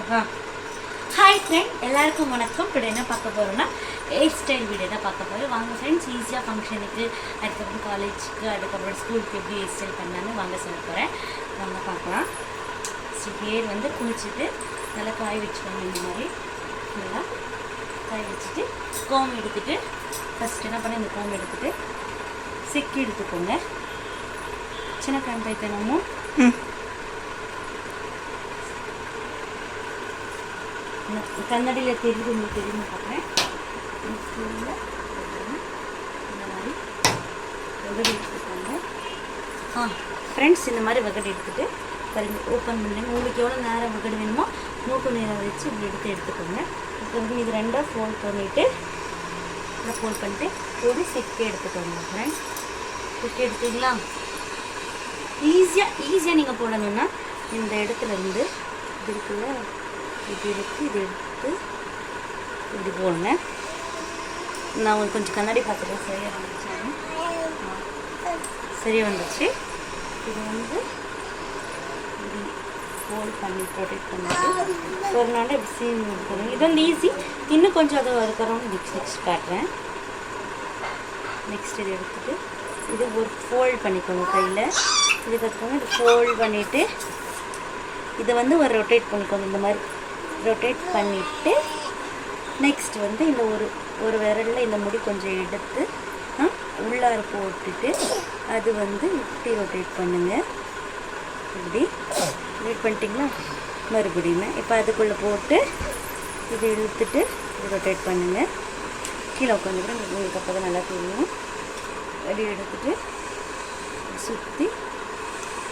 Hi friend, எல்லாருக்கும் வணக்கம். இப்போ என்ன பார்க்க போகிறோம்னா ஹேர் ஸ்டைல் வீடியோ தான் பார்க்க போகிறோம். வாங்க ஃப்ரெண்ட்ஸ், ஈஸியாக ஃபங்க்ஷனுக்கு, அதுக்கப்புறம் காலேஜுக்கு, அதுக்கப்புறம் ஸ்கூலுக்கு எப்படி ஹேர் ஸ்டைல் பண்ணலான்னு வாங்க சொல்ல போகிறேன். வாங்க பார்க்கலாம். ஹேர் வந்து குளிச்சுட்டு நல்லா காய வச்சுக்கோங்க. இந்த மாதிரி நல்லா காய வச்சுட்டு கோம் எடுத்துகிட்டு ஃபஸ்ட் என்ன பண்ண இந்த கோம் எடுத்துகிட்டு சிக்கி எடுத்துக்கோங்க. சின்ன காய்த்தனமும் கண்ணாடியில் தெரியுது, உங்களுக்கு தெரியுமா பார்க்குறேன். இந்த மாதிரி வகடி எடுத்துக்கோங்க. ஃப்ரெண்ட்ஸ், இந்த மாதிரி வகடி எடுத்துகிட்டு பாருங்க, ஓப்பன் பண்ணுங்க. உங்களுக்கு எவ்வளோ நேரம் வகடி வேணுமோ மூக்கு நேரம் வச்சு இப்படி எடுத்துக்கோங்க. இப்போ வந்து இது ரெண்டாக ஃபோல்ட் பண்ணிவிட்டு இதை ஃபோல்ட் பண்ணிட்டு ஒரு சிக்கி எடுத்துக்கோங்க. ஃப்ரெண்ட்ஸ், சிக்கி எடுத்துங்களா? ஈஸியாக நீங்கள் போடணுன்னா இந்த இடத்துலேருந்து இது இருக்குல்ல, இது இருக்குது, இது எடுத்து இப்படி போடுங்க. நான் உங்களுக்கு கொஞ்சம் கண்ணாடி பார்த்துட்டேன், சரியாக வந்துச்சு. சரியாக வந்துச்சு. இது வந்து இப்படி ஃபோல்ட் பண்ணி ப்ரொடெக்ட் பண்ணிட்டு ஒரு நாள் இப்படி சீன் போடுங்க. இது வந்து ஈஸி. இன்னும் கொஞ்சம் அதை வறுக்கிறோம். நெக்ஸ்ட் காட்டுறேன். நெக்ஸ்ட் இது எடுத்துகிட்டு இது ஒரு ஃபோல்ட் பண்ணிக்கோங்க கையில். இது கற்றுக்கோங்க. இது ஃபோல்ட் பண்ணிவிட்டு இதை வந்து ஒரு ரொட்டேட் பண்ணிக்கோங்க. இந்த மாதிரி ரொட்டேட் பண்ணிவிட்டு நெக்ஸ்ட் வந்து இந்த ஒரு விரலில் இந்த முடி கொஞ்சம் எடுத்து உள்ளார போட்டுட்டு அது வந்து இப்படி ரொட்டேட் பண்ணுங்கள். இப்படி ரொட்டேட் பண்ணிட்டீங்களா? மறுபடியுமே இப்போ அதுக்குள்ளே போட்டு இதை இழுத்துட்டு ரொட்டேட் பண்ணுங்கள். கீழே உட்காந்து கூட உங்களுக்கு அப்போ தான் நல்லா தெரியும். அப்படி எடுத்துகிட்டு சுற்றி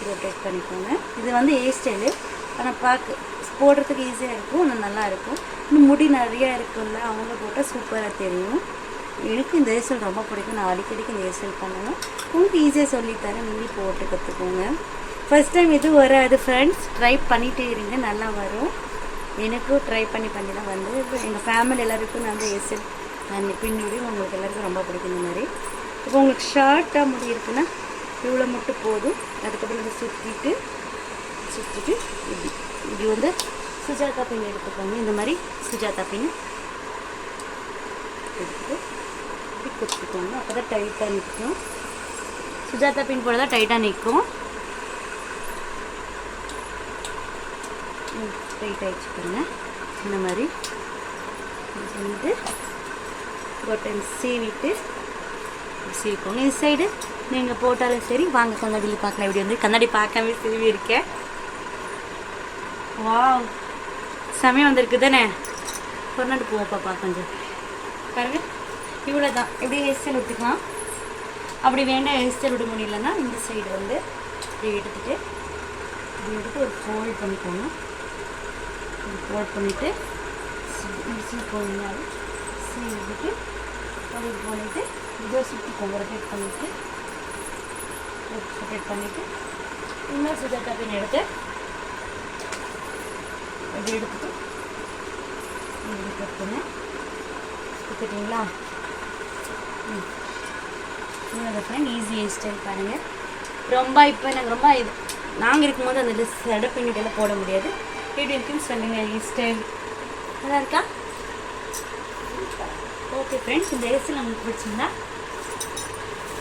ரொட்டேட் பண்ணிக்கோங்க. இது வந்து ஹேர் ஸ்டைலு, ஆனால் போடுறதுக்கு ஈஸியாக இருக்கும், இன்னும் நல்லா இருக்கும். இன்னும் முடி நிறையா இருக்குல்ல, அவங்க போட்டால் சூப்பராக தெரியும். எனக்கு இந்த ஹேர் ஸ்டைல் ரொம்ப பிடிக்கும். நான் அடிக்கடிக்கு இந்த ஹேர் ஸ்டைல் பண்ணணும். உங்களுக்கு ஈஸியாக சொல்லித்தரேன், நீங்களும் போட்டு கற்றுக்கோங்க. ஃபஸ்ட் டைம் இது வராது ஃப்ரெண்ட்ஸ், ட்ரை பண்ணிகிட்டே இருங்க, நல்லா வரும். எனக்கும் ட்ரை பண்ணி தான் வந்து எங்கள் ஃபேமிலி எல்லாருக்கும் நான் வந்து ஹேர் ஸ்டைல் நான் பின்னுடைய உங்களுக்கு எல்லாருக்கும் ரொம்ப பிடிக்கும். இந்த மாதிரி இப்போ உங்களுக்கு ஷார்ட்டாக முடி இருக்குன்னா இவ்வளோ மட்டும் போதும். அதுக்கப்புறம் இதை சுற்றிட்டு இப்படி வந்து சுஜாதா பின் எடுத்துக்கோங்க. இந்த மாதிரி சுஜாதா பின் எடுத்துட்டு இப்படி கொடுத்துக்கோங்க. அப்போ தான் டைட்டாக நிற்கும். சுஜாதா பின் போட தான் டைட்டாக நிற்கும். டைட்டாக வச்சுக்கோங்க. இந்த மாதிரி செஞ்சுட்டு பட்டன் சீவிட்டு சீவிக்கோங்க. இந்த சைடு நீங்கள் போட்டாலும் சரி. வாங்க கண்ணாடியில் பார்க்கலாம். இப்படி வந்து கண்ணாடி பார்க்காம சீவி இருக்கேன். வாவ், சமயம் வந்திருக்கு தானே. கொண்டாண்டு போப்பா கொஞ்சம் பாருங்க. இவ்வளோ தான். இப்படி ஹேர் ஸ்டைல் விட்டுக்கலாம். அப்படி வேண்டாம் ஹேர் ஸ்டைல் விட முடியலன்னா இந்த சைடு வந்து இப்படி எடுத்துகிட்டு இப்படி எடுத்து ஒரு ஃபோல்ட் பண்ணிக்கோங்க. ஃபோல்ட் பண்ணிவிட்டு சீக்கோங்க. சீவிட்டு அது பண்ணிவிட்டு இதை சுற்றிக்கோங்க. ரொட்டேட் பண்ணிவிட்டு இன்னொரு சுஜாதா பின் எடுத்து இப்படி எடுத்துட்டு இப்படி கட்டுங்க. கொடுத்துட்டிங்களா? இன்னொரு ஃப்ரெண்ட் ஈஸி ஹேர் ஸ்டைல் பாருங்கள். ரொம்ப இப்போ நாங்கள் ரொம்ப இது நாங்கள் இருக்கும்போது அந்த சடை பின்னிட்டெல்லாம் போட முடியாது. எப்படி இருக்குன்னு சொல்லுங்கள். ஹேர் ஸ்டைல் நல்லா இருக்கா? ஓகே ஃப்ரெண்ட்ஸ், இந்த ஹேர் ஸ்டைல் உங்களுக்கு பிடிச்சிருந்தா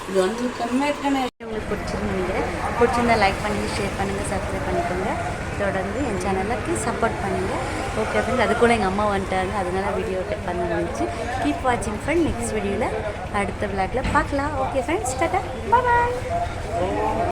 இது வந்து கம்மியாக இருக்கான உங்களுக்கு பிடிச்சிருந்து நினைக்கிறேன். பிடிச்சிருந்தா லைக் பண்ணுங்கள், ஷேர் பண்ணுங்கள், சப்ஸ்கிரைப் பண்ணிக்கோங்க. தொடர்ந்து என் சேனலுக்கு சப்போர்ட் பண்ணுங்கள். ஓகே ஃப்ரெண்ட்ஸ், அது கூட எங்கள் அம்மா வந்துட்டாங்க, அதனால வீடியோ பண்ண வந்துச்சு. கீப் வாட்சிங் ஃப்ரெண்ட். நெக்ஸ்ட் வீடியோவில் அடுத்த விளாகில் பார்க்கலாம். ஓகே ஃப்ரெண்ட்ஸ், டாடா, பாய்.